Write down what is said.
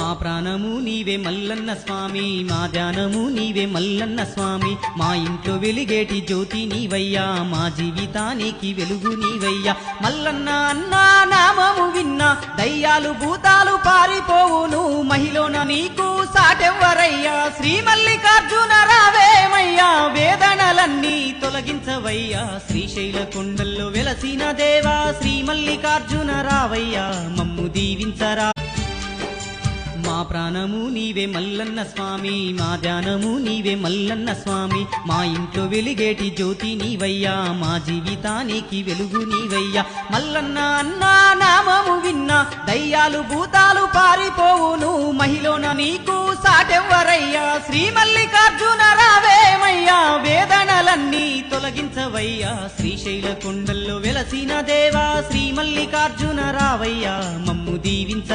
మా ప్రాణము నీవే మల్లన్న స్వామి, మా ధ్యానము నీవే మల్లన్న స్వామి, మా ఇంట్లో వెలిగేటి జ్యోతి నీవయ్యా, మా జీవితానికి వెలుగు నీవయ్యా. మల్లన్న అన్నా నామము విన్నా దయ్యాలు భూతాలు పారిపోవును, మహిళన నీకు సాటెవ్వరయ్యా. శ్రీ మల్లికార్జున రావేమయ్యా, వేదనలన్నీ తొలగించవయ్యా. శ్రీశైల కొండల్లో వెలసిన దేవా శ్రీ మల్లికార్జున రావయ్యా, మమ్ము దీవించరా. మా ప్రాణము నీవే మల్లన్న స్వామి, మా ధ్యానము నీవే మల్లన్న స్వామి, మా ఇంట్లో వెలిగేటి జ్యోతి నీవయ్యా, మా జీవితానికి వెలుగు నీవయ్యా. మల్లన్న అన్నా నామము విన్నా దయ్యాలు భూతాలు పారిపోవును, మహిళన నీకు సాటెవ్వరయ్యా. శ్రీ మల్లికార్జున రావేమయ్యా, వేదనలన్నీ తొలగించవయ్యా. శ్రీశైల కొండల్లో వెలసిన దేవా శ్రీ మల్లికార్జున రావయ్యా, మమ్ము దీవించ